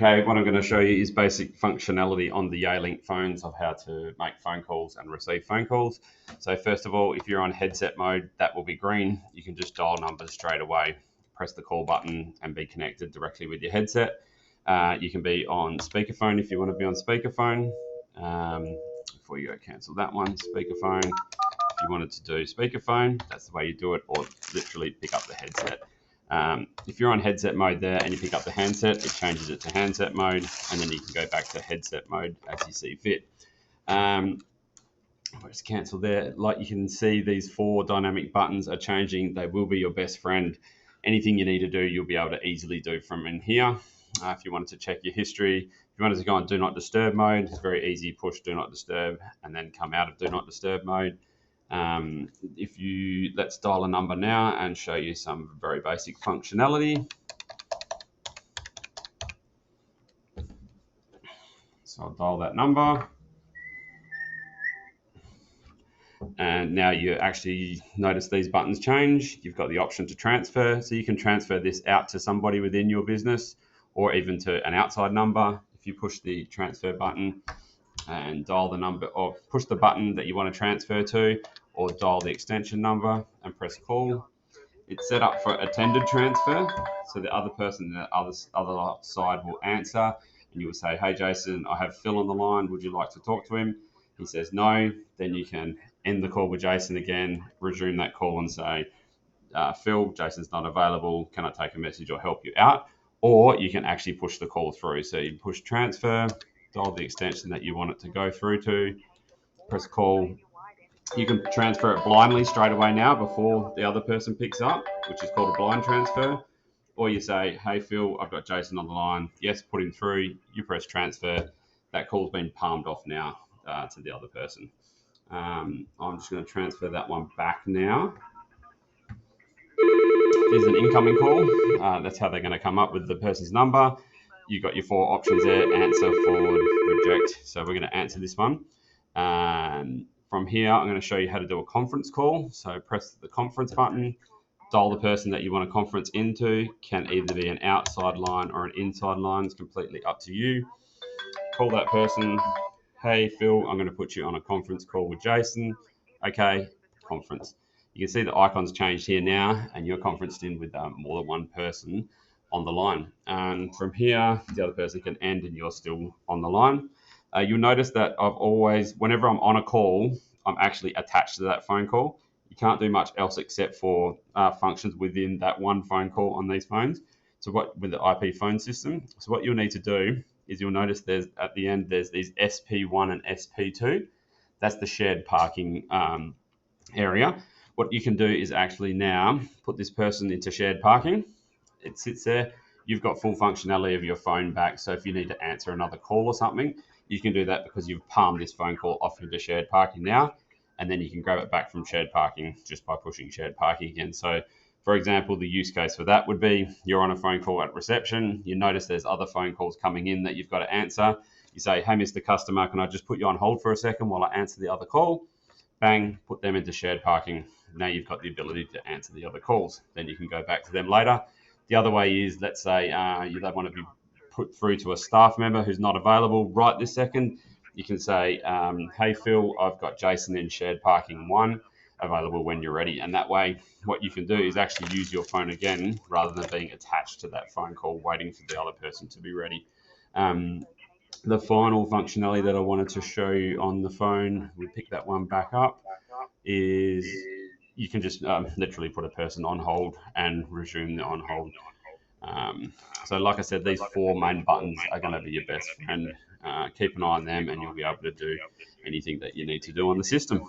Okay, what I'm going to show you is basic functionality on the Yealink phones of how to make phone calls and receive phone calls. So first of all, if you're on headset mode, that will be green. You can just dial numbers straight away, press the call button and be connected directly with your headset. You can be on speakerphone if you want to be on speakerphone. Before you go cancel that one, speakerphone. If you wanted to do speakerphone, that's the way you do it, or literally pick up the headset. If you're on headset mode there and you pick up the handset, it changes it to handset mode, and then you can go back to headset mode as you see fit. I'll just cancel there. Like you can see, these 4 dynamic buttons are changing. They will be your best friend. Anything you need to do, you'll be able to easily do from in here. If you wanted to check your history, if you wanted to go on do not disturb mode, it's very easy. Push do not disturb and then come out of do not disturb mode. Let's dial a number now and show you some very basic functionality. So I'll dial that number. And now you actually notice these buttons change. You've got the option to transfer. So you can transfer this out to somebody within your business or even to an outside number. If you push the transfer button and dial the number, or push the button that you want to transfer to, or dial the extension number and press call. It's set up for attended transfer, so the other person on the other side will answer, and you will say, "Hey Jason, I have Phil on the line. Would you like to talk to him?" He says no. Then you can end the call with Jason again, resume that call, and say, "Phil, Jason's not available. Can I take a message or help you out?" Or you can actually push the call through. So you push transfer, dial the extension that you want it to go through to, press call. You can transfer it blindly straight away now before the other person picks up, which is called a blind transfer. Or you say, "Hey Phil, I've got Jason on the line. Yes, put him through." You press transfer. That call's been palmed off now to the other person. I'm just going to transfer that one back now. There's an incoming call. That's how they're going to come up with the person's number. You've got your 4 options there: answer, forward, reject. So we're going to answer this one. From here, I'm going to show you how to do a conference call. So press the conference button, dial the person that you want to conference into. Can either be an outside line or an inside line. It's completely up to you. Call that person. "Hey Phil, I'm going to put you on a conference call with Jason." Okay, conference. You can see the icons changed here now, and you're conferenced in with more than one person on the line. And from here, the other person can end, and you're still on the line. You'll notice that whenever I'm on a call, I'm actually attached to that phone call. You can't do much else except for functions within that one phone call on these phones. So with the IP phone system, so what you'll need to do is you'll notice at the end there's these SP1 and SP2. That's the shared parking area. What you can do is actually now put this person into shared parking. It sits there. You've got full functionality of your phone back. So if you need to answer another call or something, you can do that because you've palmed this phone call off into shared parking now. And then you can grab it back from shared parking just by pushing shared parking again. So for example, the use case for that would be you're on a phone call at reception. You notice there's other phone calls coming in that you've got to answer. You say, "Hey, Mr. Customer, can I just put you on hold for a second while I answer the other call?" Bang, put them into shared parking. Now you've got the ability to answer the other calls. Then you can go back to them later. The other way is, let's say you don't want to be put through to a staff member who's not available right this second. You can say, "Hey Phil, I've got Jason in shared parking 1 available when you're ready." And that way, what you can do is actually use your phone again rather than being attached to that phone call waiting for the other person to be ready. The final functionality that I wanted to show you on the phone, we pick that one back up, is you can just literally put a person on hold and resume the on hold. So like I said, these 4 main buttons are going to be your best friend. Keep an eye on them and you'll be able to do anything that you need to do on the system.